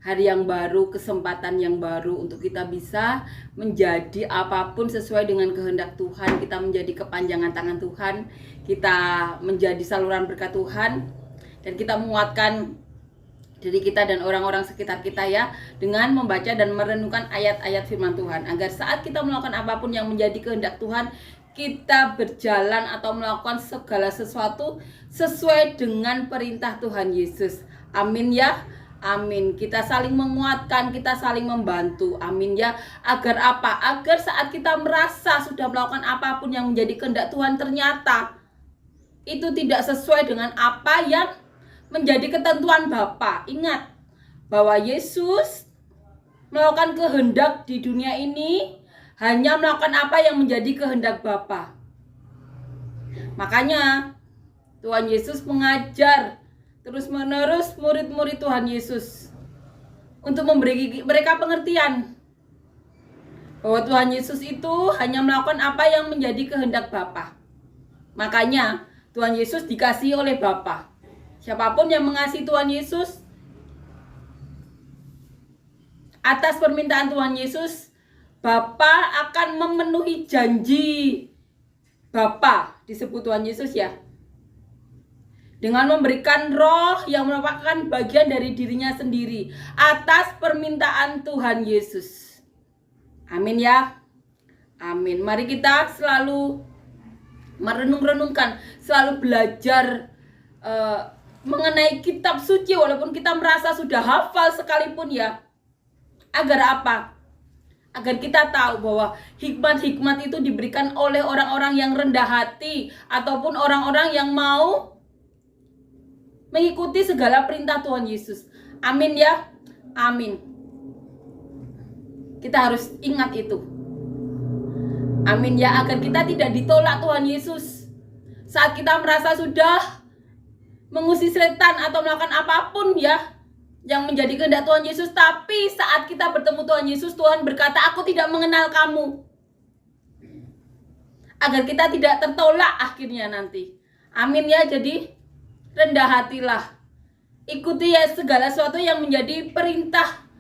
hari yang baru, kesempatan yang baru untuk kita bisa menjadi apapun sesuai dengan kehendak Tuhan. Kita menjadi kepanjangan tangan Tuhan, kita menjadi saluran berkat Tuhan, dan kita menguatkan diri kita dan orang-orang sekitar kita ya, dengan membaca dan merenungkan ayat-ayat firman Tuhan, agar saat kita melakukan apapun yang menjadi kehendak Tuhan, kita berjalan atau melakukan segala sesuatu sesuai dengan perintah Tuhan Yesus. Amin ya. Amin. Kita saling menguatkan, kita saling membantu. Amin ya. Agar apa? Agar saat kita merasa sudah melakukan apapun yang menjadi kehendak Tuhan, ternyata itu tidak sesuai dengan apa yang menjadi ketentuan Bapa. Ingat bahwa Yesus melakukan kehendak di dunia ini hanya melakukan apa yang menjadi kehendak Bapa. Makanya Tuhan Yesus mengajar terus-menerus murid-murid Tuhan Yesus untuk memberi mereka pengertian bahwa Tuhan Yesus itu hanya melakukan apa yang menjadi kehendak Bapa. Makanya Tuhan Yesus dikasihi oleh Bapa. Siapapun yang mengasihi Tuhan Yesus, atas permintaan Tuhan Yesus, Bapa akan memenuhi janji Bapa, disebut Tuhan Yesus ya, dengan memberikan roh yang merupakan bagian dari dirinya sendiri atas permintaan Tuhan Yesus. Amin ya. Amin. Mari kita selalu merenung-renungkan, selalu belajar mengenai kitab suci walaupun kita merasa sudah hafal sekalipun ya. Agar apa? Agar kita tahu bahwa hikmat-hikmat itu diberikan oleh orang-orang yang rendah hati ataupun orang-orang yang mau mengikuti segala perintah Tuhan Yesus. Amin ya. Amin. Kita harus ingat itu. Amin ya, agar kita tidak ditolak Tuhan Yesus saat kita merasa sudah mengusir setan atau melakukan apapun ya yang menjadi kehendak Tuhan Yesus, tapi saat kita bertemu Tuhan Yesus, Tuhan berkata, "Aku tidak mengenal kamu." Agar kita tidak tertolak akhirnya nanti. Amin ya. Jadi rendah hatilah. Ikuti ya segala sesuatu yang menjadi perintah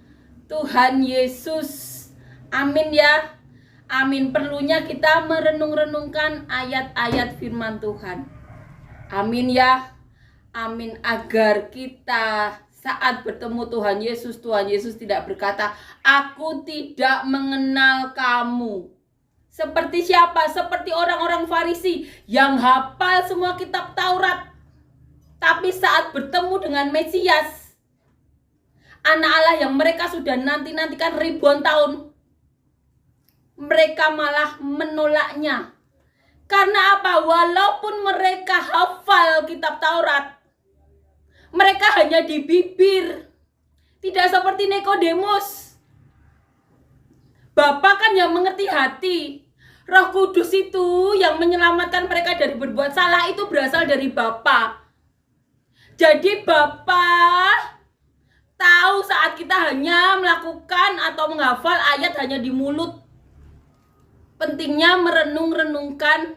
Tuhan Yesus. Amin ya. Amin. Perlunya kita merenung-renungkan ayat-ayat firman Tuhan. Amin ya. Amin. Agar kita saat bertemu Tuhan Yesus tidak berkata, "Aku tidak mengenal kamu." Seperti siapa? Seperti orang-orang Farisi yang hafal semua kitab Taurat, tapi saat bertemu dengan Mesias, anak Allah yang mereka sudah nanti-nantikan ribuan tahun, mereka malah menolaknya. Karena apa? Walaupun mereka hafal kitab Taurat, mereka hanya di bibir. Tidak seperti Nikodemus. Bapa kan yang mengerti hati. Roh Kudus itu yang menyelamatkan mereka dari berbuat salah itu berasal dari Bapa. Jadi Bapa tahu saat kita hanya melakukan atau menghafal ayat hanya di mulut. Pentingnya merenung-renungkan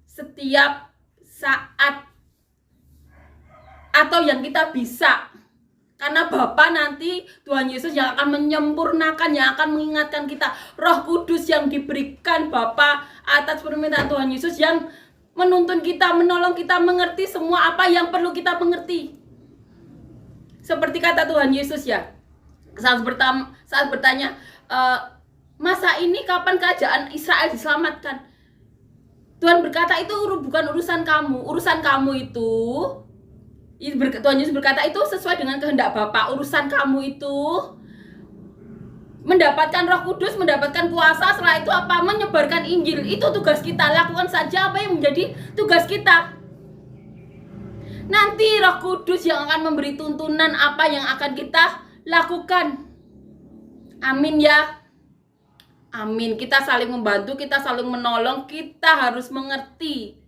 setiap saat atau yang kita bisa. Karena Bapa nanti Tuhan Yesus yang akan menyempurnakan, yang akan mengingatkan kita. Roh Kudus yang diberikan Bapa atas permintaan Tuhan Yesus yang menuntun kita, menolong kita mengerti semua apa yang perlu kita mengerti. Seperti kata Tuhan Yesus ya, saat bertanya, masa ini kapan kerajaan Israel diselamatkan? Tuhan berkata, itu bukan urusan kamu. Urusan kamu itu, Tuhan Yesus berkata, itu sesuai dengan kehendak Bapa. Urusan kamu itu mendapatkan Roh Kudus, mendapatkan kuasa, setelah itu apa? Menyebarkan Injil. Itu tugas kita. Lakukan saja apa yang menjadi tugas kita. Nanti Roh Kudus yang akan memberi tuntunan apa yang akan kita lakukan. Amin ya. Amin. Kita saling membantu, kita saling menolong, kita harus mengerti.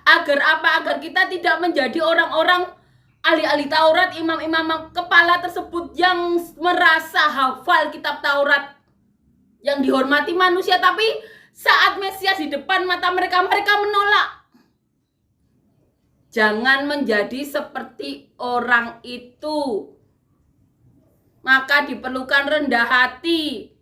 Agar apa? Agar kita tidak menjadi orang-orang ahli-ahli Taurat, imam-imam kepala tersebut yang merasa hafal kitab Taurat, yang dihormati manusia, tapi saat Mesias di depan mata mereka, mereka menolak. Jangan menjadi seperti orang itu. maka diperlukan rendah hati.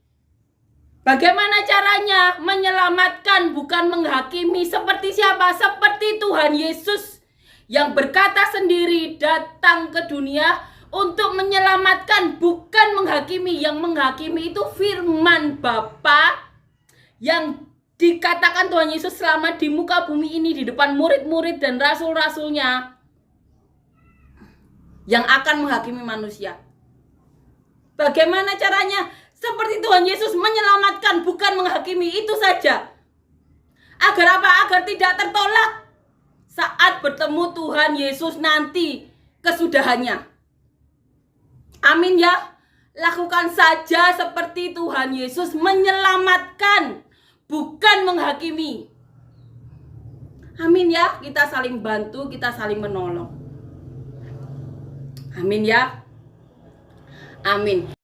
Bagaimana caranya? Menyelamatkan, bukan menghakimi. Seperti siapa? Seperti Tuhan Yesus yang berkata sendiri datang ke dunia untuk menyelamatkan, bukan menghakimi. Yang menghakimi itu firman Bapa yang dikatakan Tuhan Yesus selama di muka bumi ini di depan murid-murid dan rasul-rasulnya yang akan menghakimi manusia. Bagaimana caranya? Seperti Tuhan Yesus menyelamatkan, bukan menghakimi. Itu saja. Agar apa? Agar tidak tertolak saat bertemu Tuhan Yesus nanti kesudahannya. Amin ya. Lakukan saja seperti Tuhan Yesus, menyelamatkan, bukan menghakimi. Amin ya. Kita saling bantu, kita saling menolong. Amin ya. Amin.